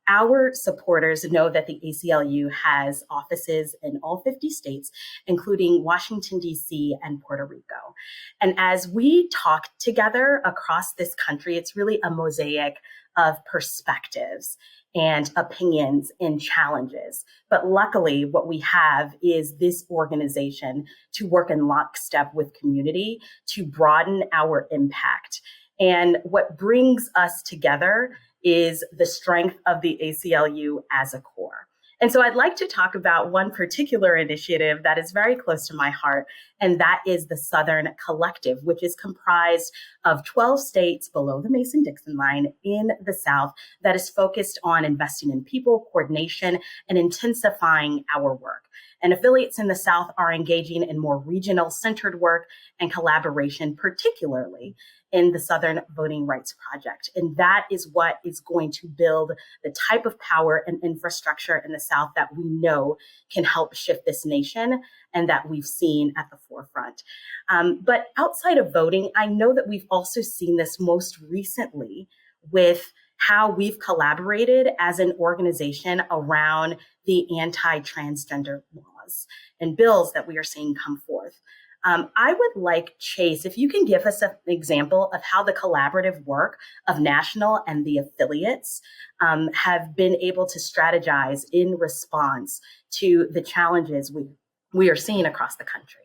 [SPEAKER 1] Our supporters know that the ACLU has offices in all 50 states, including Washington, D.C. and Puerto Rico. And as we talk together across this country, it's really a mosaic of perspectives and opinions and challenges. But luckily, what we have is this organization to work in lockstep with community to broaden our impact. And what brings us together is the strength of the ACLU as a core. And so I'd like to talk about one particular initiative that is very close to my heart, and that is the Southern Collective, which is comprised of 12 states below the Mason-Dixon line in the South that is focused on investing in people, coordination, and intensifying our work. And affiliates in the South are engaging in more regional-centered work and collaboration, particularly in the Southern Voting Rights Project. And that is what is going to build the type of power and infrastructure in the South that we know can help shift this nation and that we've seen at the forefront. But outside of voting, I know that we've also seen this most recently with how we've collaborated as an organization around the anti-transgender laws and bills that we are seeing come forth. I would like, Chase, if you can give us an example of how the collaborative work of national and the affiliates have been able to strategize in response to the challenges we are seeing across the country.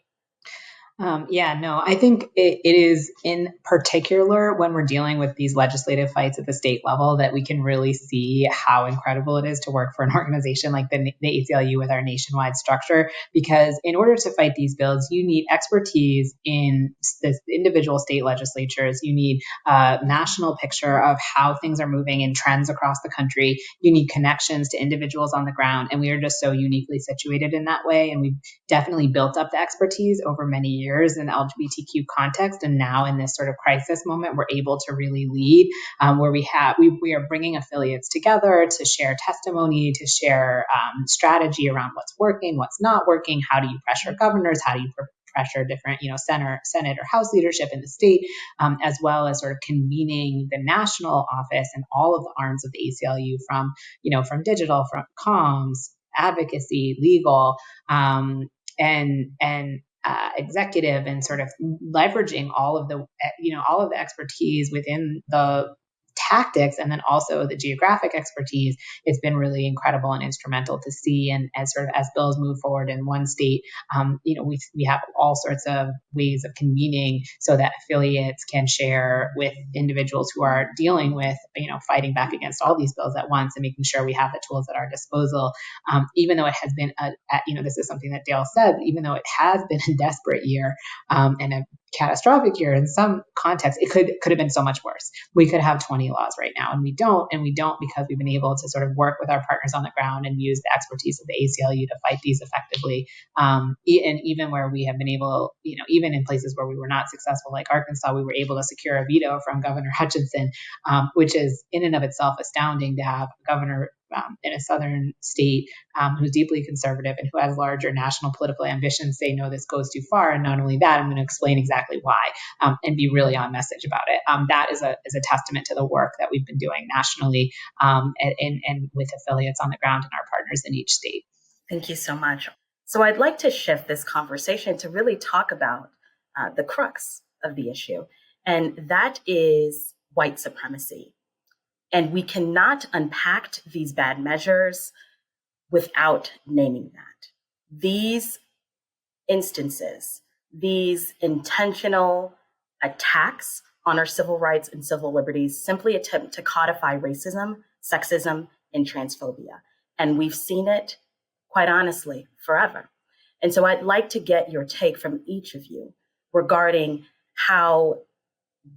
[SPEAKER 3] I think it is in particular when we're dealing with these legislative fights at the state level that we can really see how incredible it is to work for an organization like the ACLU with our nationwide structure. Because in order to fight these bills, you need expertise in the individual state legislatures. You need a national picture of how things are moving and trends across the country. You need connections to individuals on the ground. And we are just so uniquely situated in that way. And we've definitely built up the expertise over many years in the LGBTQ context. And now in this sort of crisis moment, we're able to really lead where we are bringing affiliates together to share testimony, to share strategy around what's working, what's not working. How do you pressure governors? How do you pressure different, Senate or House leadership in the state, as well as sort of convening the national office and all of the arms of the ACLU from digital, from comms, advocacy, legal, and executive, and sort of leveraging all of the expertise within the tactics and then also the geographic expertise. It's been really incredible and instrumental to see. And as bills move forward in one state, we have all sorts of ways of convening so that affiliates can share with individuals who are dealing with, fighting back against all these bills at once and making sure we have the tools at our disposal. Even though it has been, this is something that Dale said, even though it has been a desperate year and a catastrophic here. In some context, it could have been so much worse. We could have 20 laws right now, and we don't. And we don't because we've been able to sort of work with our partners on the ground and use the expertise of the ACLU to fight these effectively. And even where we have been able, even in places where we were not successful, like Arkansas, we were able to secure a veto from Governor Hutchinson, which is in and of itself astounding to have a governor in a southern state who's deeply conservative and who has larger national political ambitions say, no, this goes too far. And not only that, I'm going to explain exactly why and be really on message about it. That is a testament to the work that we've been doing nationally and with affiliates on the ground and our partners in each state.
[SPEAKER 1] Thank you so much. So I'd like to shift this conversation to really talk about the crux of the issue, and that is white supremacy. And we cannot unpack these bad measures without naming that. These instances, these intentional attacks on our civil rights and civil liberties simply attempt to codify racism, sexism, and transphobia. And we've seen it, quite honestly, forever. And so I'd like to get your take from each of you regarding how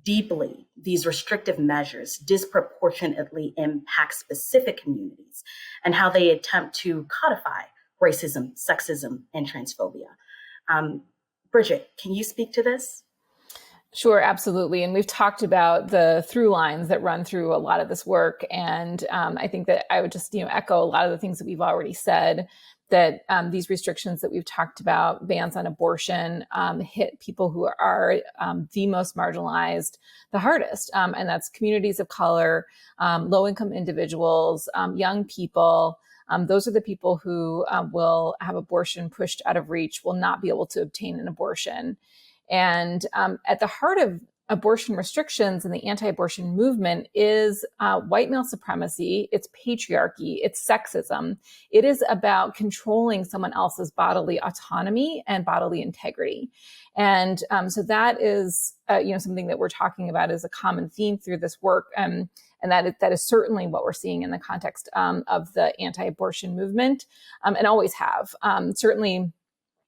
[SPEAKER 1] deeply these restrictive measures disproportionately impact specific communities and how they attempt to codify racism, sexism, and transphobia. Brigitte, can you speak to this?
[SPEAKER 2] Sure, absolutely. And we've talked about the through lines that run through a lot of this work. And I think that I would just, echo a lot of the things that we've already said, that these restrictions that we've talked about, bans on abortion, hit people who are the most marginalized the hardest. And that's communities of color, low-income individuals, young people. Those are the people who will have abortion pushed out of reach, will not be able to obtain an abortion. And at the heart of abortion restrictions and the anti-abortion movement is white male supremacy, it's patriarchy, it's sexism. It is about controlling someone else's bodily autonomy and bodily integrity. And so that is something that we're talking about as a common theme through this work. And that is certainly what we're seeing in the context of the anti-abortion movement and always have. Certainly,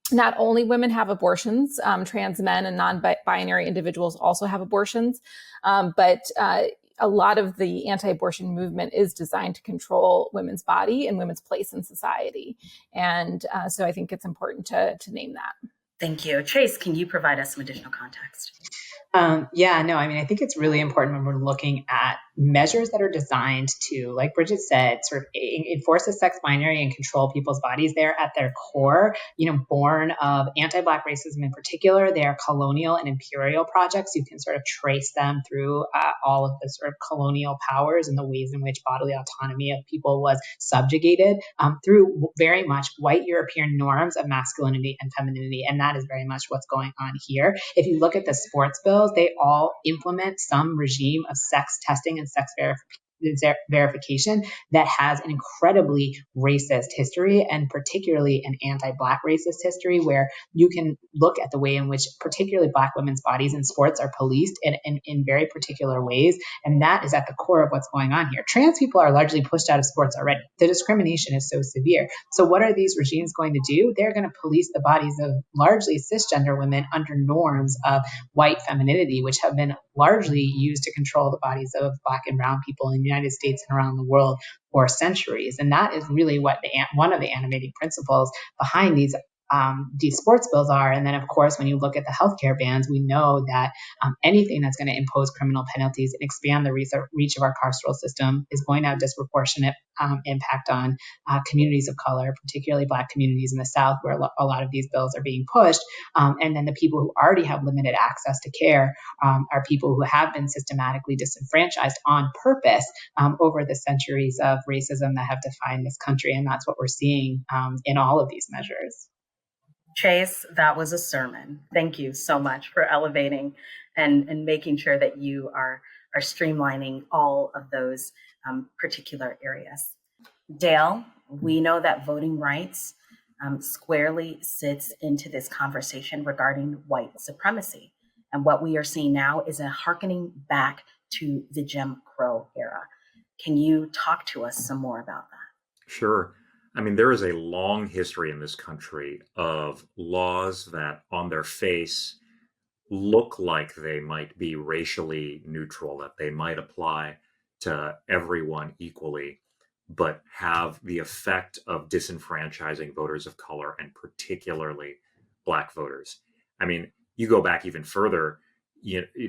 [SPEAKER 2] not only women have abortions, trans men and non-binary individuals also have abortions, but a lot of the anti-abortion movement is designed to control women's body and women's place in society. And so I think it's important to name that.
[SPEAKER 1] Thank you. Chase, can you provide us some additional context?
[SPEAKER 3] I think it's really important when we're looking at measures that are designed to, like Brigitte said, sort of enforce the sex binary and control people's bodies. They're at their core, born of anti-Black racism in particular. They are colonial and imperial projects. You can sort of trace them through all of the sort of colonial powers and the ways in which bodily autonomy of people was subjugated through very much white European norms of masculinity and femininity. And that is very much what's going on here. If you look at the sports bills, they all implement some regime of sex testing and sex verification that has an incredibly racist history, and particularly an anti-Black racist history, where you can look at the way in which particularly Black women's bodies in sports are policed in very particular ways. And that is at the core of what's going on here. Trans people are largely pushed out of sports already. The discrimination is so severe. So what are these regimes going to do? They're going to police the bodies of largely cisgender women under norms of white femininity, which have been largely used to control the bodies of Black and brown people in the United States and around the world for centuries. And that is really what one of the animating principles behind these sports bills are. And then, of course, when you look at the healthcare bans, we know that anything that's going to impose criminal penalties and expand the reach of our carceral system is going to have disproportionate impact on communities of color, particularly Black communities in the South, where a lot of these bills are being pushed. And then the people who already have limited access to care are people who have been systematically disenfranchised on purpose over the centuries of racism that have defined this country. And that's what we're seeing in all of these measures.
[SPEAKER 1] Chase, that was a sermon. Thank you so much for elevating and making sure that you are streamlining all of those particular areas. Dale, we know that voting rights squarely sits into this conversation regarding white supremacy. And what we are seeing now is a hearkening back to the Jim Crow era. Can you talk to us some more about that?
[SPEAKER 4] Sure. I mean, there is a long history in this country of laws that on their face look like they might be racially neutral, that they might apply to everyone equally, but have the effect of disenfranchising voters of color and particularly Black voters. I mean, you go back even further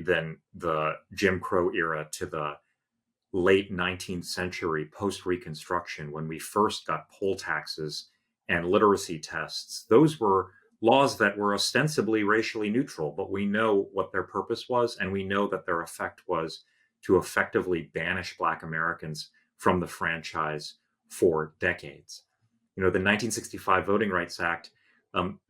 [SPEAKER 4] than the Jim Crow era to the late 19th century post-Reconstruction, when we first got poll taxes and literacy tests. Those were laws that were ostensibly racially neutral, but we know what their purpose was, and we know that their effect was to effectively banish Black Americans from the franchise for decades. The 1965 Voting Rights Act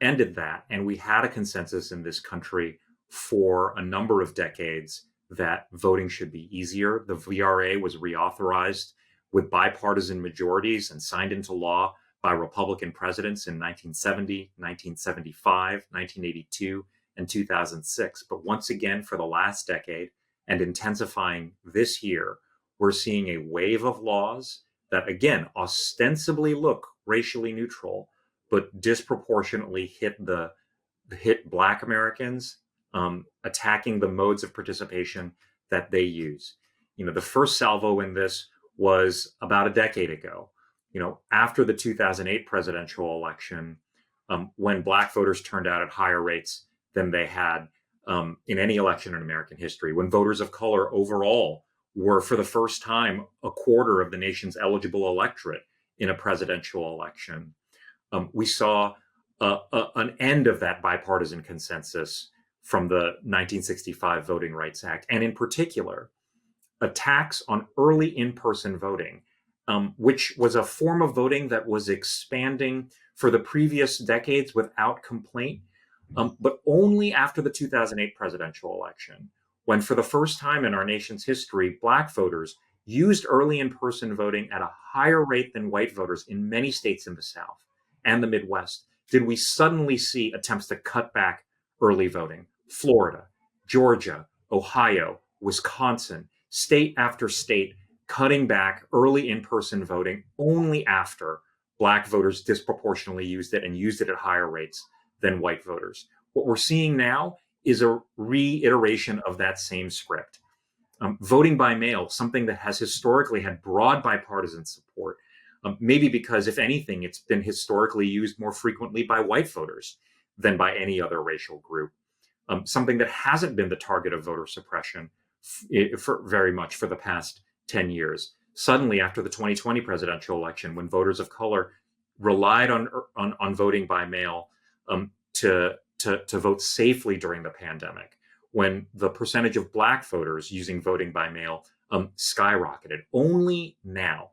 [SPEAKER 4] ended that, and we had a consensus in this country for a number of decades that voting should be easier. The VRA was reauthorized with bipartisan majorities and signed into law by Republican presidents in 1970, 1975, 1982, and 2006. But once again, for the last decade and intensifying this year, we're seeing a wave of laws that, again, ostensibly look racially neutral, but disproportionately hit Black Americans, attacking the modes of participation that they use. The first salvo in this was about a decade ago, after the 2008 presidential election, when Black voters turned out at higher rates than they had in any election in American history, when voters of color overall were, for the first time, a quarter of the nation's eligible electorate in a presidential election. We saw an end of that bipartisan consensus from the 1965 Voting Rights Act, and in particular, attacks on early in-person voting, which was a form of voting that was expanding for the previous decades without complaint, but only after the 2008 presidential election, when for the first time in our nation's history, Black voters used early in-person voting at a higher rate than white voters in many states in the South and the Midwest, did we suddenly see attempts to cut back early voting. Florida, Georgia, Ohio, Wisconsin, state after state, cutting back early in-person voting only after Black voters disproportionately used it and used it at higher rates than white voters. What we're seeing now is a reiteration of that same script. Voting by mail, something that has historically had broad bipartisan support, maybe because, if anything, it's been historically used more frequently by white voters than by any other racial group. Something that hasn't been the target of voter suppression for very much for the past 10 years. Suddenly, after the 2020 presidential election, when voters of color relied on voting by mail to vote safely during the pandemic, when the percentage of Black voters using voting by mail skyrocketed, only now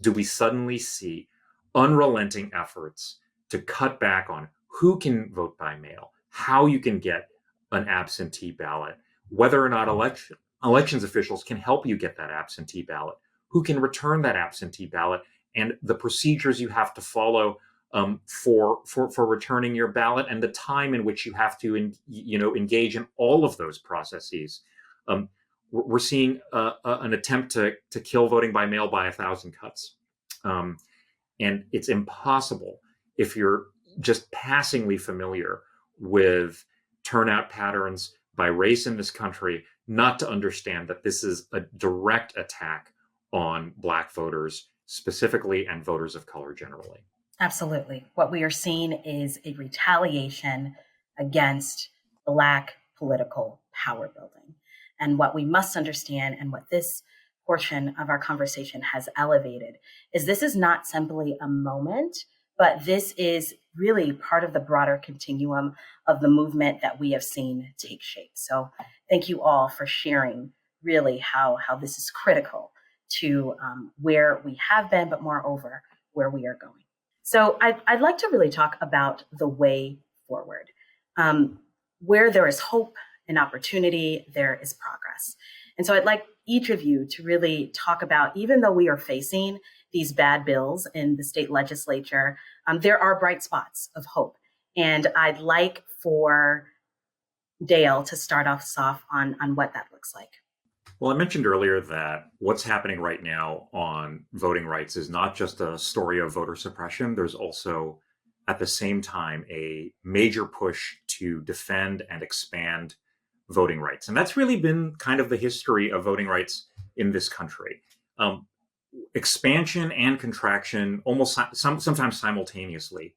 [SPEAKER 4] do we suddenly see unrelenting efforts to cut back on who can vote by mail, how you can get an absentee ballot, whether or not elections officials can help you get that absentee ballot, who can return that absentee ballot, and the procedures you have to follow for returning your ballot, and the time in which you have to engage in all of those processes. We're seeing an attempt to kill voting by mail by 1,000 cuts. And it's impossible, if you're just passingly familiar with turnout patterns by race in this country, not to understand that this is a direct attack on Black voters specifically and voters of color generally.
[SPEAKER 1] Absolutely. What we are seeing is a retaliation against Black political power building. And what we must understand, and what this portion of our conversation has elevated, is this is not simply a moment, but this is really part of the broader continuum of the movement that we have seen take shape. So thank you all for sharing really how this is critical to where we have been, but moreover, where we are going. So I'd like to really talk about the way forward. Where there is hope and opportunity, there is progress. And so I'd like each of you to really talk about, even though we are facing these bad bills in the state legislature, there are bright spots of hope. And I'd like for Dale to start us off on what that looks like.
[SPEAKER 4] Well, I mentioned earlier that what's happening right now on voting rights is not just a story of voter suppression. There's also at the same time, a major push to defend and expand voting rights. And that's really been kind of the history of voting rights in this country. Expansion and contraction almost sometimes simultaneously.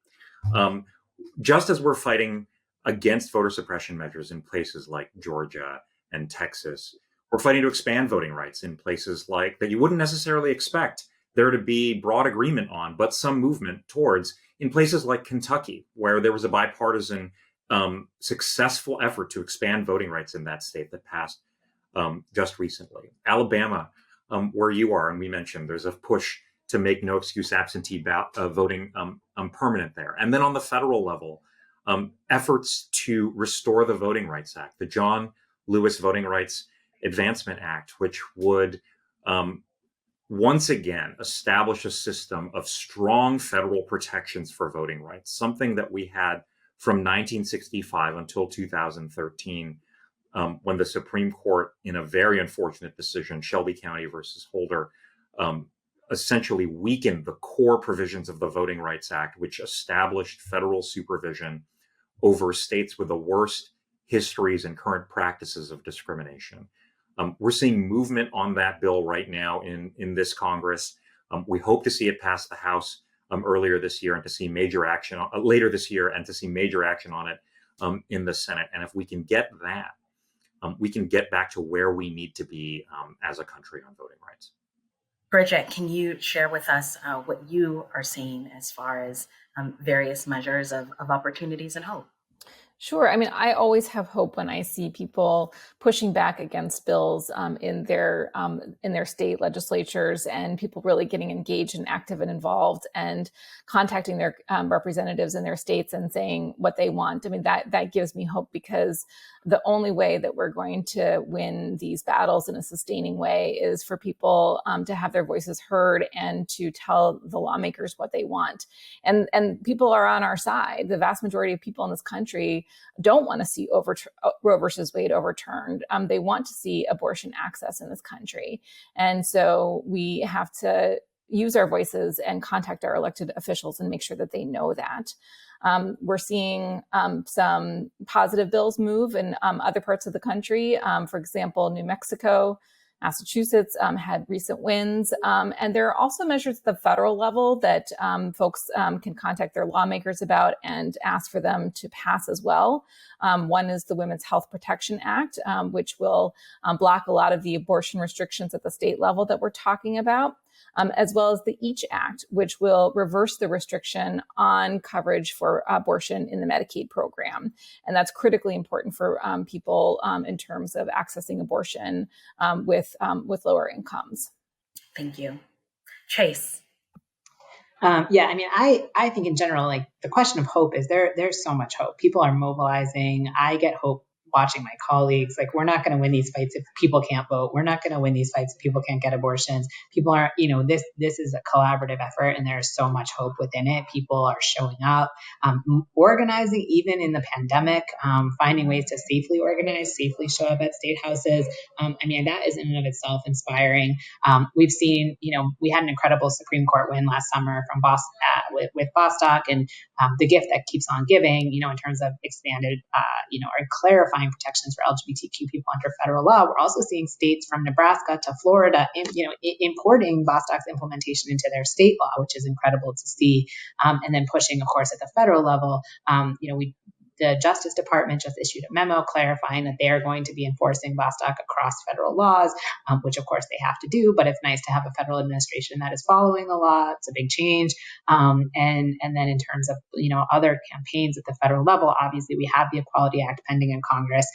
[SPEAKER 4] Just as we're fighting against voter suppression measures in places like Georgia and Texas, we're fighting to expand voting rights in places like that you wouldn't necessarily expect there to be broad agreement on, but some movement towards, in places like Kentucky, where there was a bipartisan successful effort to expand voting rights in that state that passed just recently. Alabama, where you are, and we mentioned there's a push to make no excuse absentee voting permanent there. And then on the federal level, efforts to restore the Voting Rights Act, the John Lewis Voting Rights Advancement Act, which would once again establish a system of strong federal protections for voting rights, something that we had from 1965 until 2013, when the Supreme Court, in a very unfortunate decision, Shelby County versus Holder, essentially weakened the core provisions of the Voting Rights Act, which established federal supervision over states with the worst histories and current practices of discrimination. We're seeing movement on that bill right now in this Congress. We hope to see it pass the House earlier this year and to see major action later this year and to see major action on it in the Senate. And if we can get that, we can get back to where we need to be as a country on voting rights.
[SPEAKER 1] Brigitte, can you share with us what you are seeing as far as various measures of opportunities and hope?
[SPEAKER 2] Sure. I mean, I always have hope when I see people pushing back against bills in their state legislatures, and people really getting engaged and active and involved and contacting their representatives in their states and saying what they want. I mean, that gives me hope, because the only way that we're going to win these battles in a sustaining way is for people to have their voices heard and to tell the lawmakers what they want. And people are on our side. The vast majority of people in this country don't want to see Roe versus Wade overturned. They want to see abortion access in this country. And so we have to use our voices and contact our elected officials and make sure that they know that. We're seeing some positive bills move in other parts of the country. For example, New Mexico, Massachusetts had recent wins. And there are also measures at the federal level that folks can contact their lawmakers about and ask for them to pass as well. One is the Women's Health Protection Act, which will block a lot of the abortion restrictions at the state level that we're talking about. As well as the EACH Act, which will reverse the restriction on coverage for abortion in the Medicaid program. And that's critically important for people in terms of accessing abortion with lower incomes.
[SPEAKER 1] Thank you. Chase.
[SPEAKER 3] Yeah, I mean, I think in general, like, the question of hope is there's so much hope. People are mobilizing. I get hope watching my colleagues. Like, we're not going to win these fights if people can't vote. We're not going to win these fights if people can't get abortions. People are, this is a collaborative effort, and there's so much hope within it. People are showing up, organizing even in the pandemic, finding ways to safely organize, safely show up at state houses. I mean, that is in and of itself inspiring. We've seen, we had an incredible Supreme Court win last summer from with Bostock, and the gift that keeps on giving, in terms of expanded, or clarifying protections for LGBTQ people under federal law. We're also seeing states from Nebraska to Florida, importing Bostock's implementation into their state law, which is incredible to see. And then pushing, of course, at the federal level, the Justice Department just issued a memo clarifying that they are going to be enforcing Bostock across federal laws, which of course they have to do, but it's nice to have a federal administration that is following the law. It's a big change. And then in terms of, other campaigns at the federal level, obviously we have the Equality Act pending in Congress.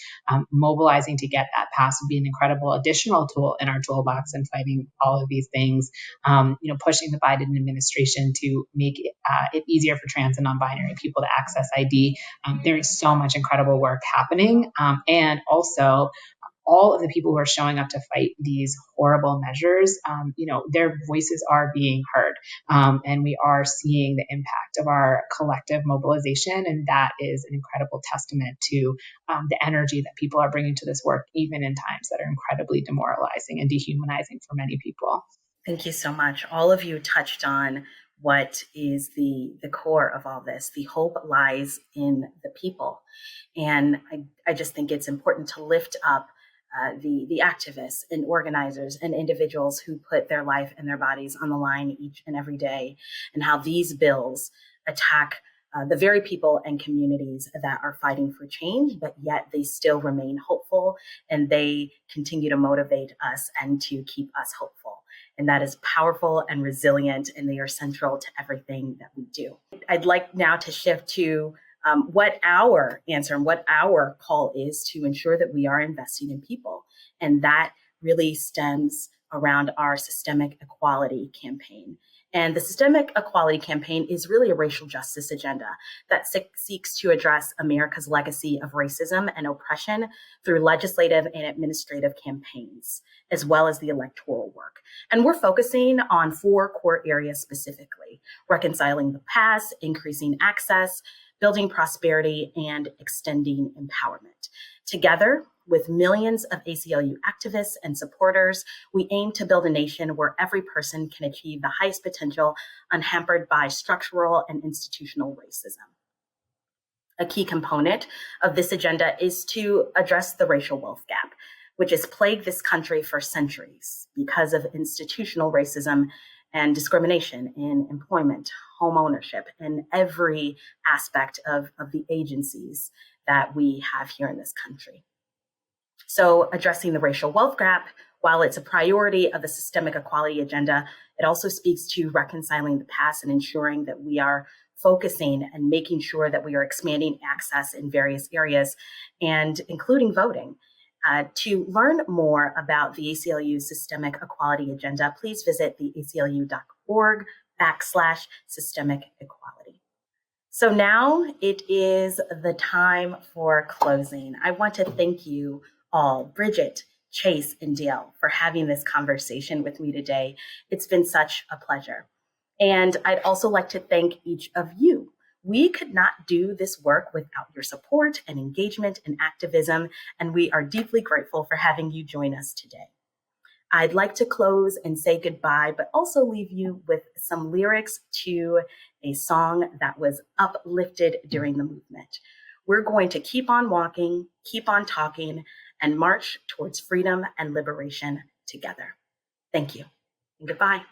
[SPEAKER 3] Mobilizing to get that passed would be an incredible additional tool in our toolbox in fighting all of these things. Pushing the Biden administration to make it easier for trans and non-binary people to access ID. There is so much incredible work happening. And also, all of the people who are showing up to fight these horrible measures, their voices are being heard. And we are seeing the impact of our collective mobilization. And that is an incredible testament to the energy that people are bringing to this work, even in times that are incredibly demoralizing and dehumanizing for many people.
[SPEAKER 1] Thank you so much. All of you touched on what is the core of all this. The hope lies in the people. And I just think it's important to lift up the activists and organizers and individuals who put their life and their bodies on the line each and every day, and how these bills attack the very people and communities that are fighting for change, but yet they still remain hopeful, and they continue to motivate us and to keep us hopeful. And that is powerful and resilient, and they are central to everything that we do. I'd like now to shift to what our answer and what our call is to ensure that we are investing in people. And that really stems around our Systemic Equality campaign. And the Systemic Equality campaign is really a racial justice agenda that seeks to address America's legacy of racism and oppression through legislative and administrative campaigns, as well as the electoral work. And we're focusing on 4 core areas specifically: reconciling the past, increasing access, building prosperity, and extending empowerment. Together, with millions of ACLU activists and supporters, we aim to build a nation where every person can achieve the highest potential, unhampered by structural and institutional racism. A key component of this agenda is to address the racial wealth gap, which has plagued this country for centuries because of institutional racism and discrimination in employment, home ownership, and every aspect of the agencies that we have here in this country. So addressing the racial wealth gap, while it's a priority of the Systemic Equality agenda, it also speaks to reconciling the past and ensuring that we are focusing and making sure that we are expanding access in various areas, and including voting. To learn more about the ACLU's Systemic Equality agenda, please visit the aclu.org/systemic equality. So now it is the time for closing. I want to thank you all, Brigitte, Chase, and Dale, for having this conversation with me today. It's been such a pleasure. And I'd also like to thank each of you. We could not do this work without your support and engagement and activism, and we are deeply grateful for having you join us today. I'd like to close and say goodbye, but also leave you with some lyrics to a song that was uplifted during the movement. We're going to keep on walking, keep on talking, and march towards freedom and liberation together. Thank you, and goodbye.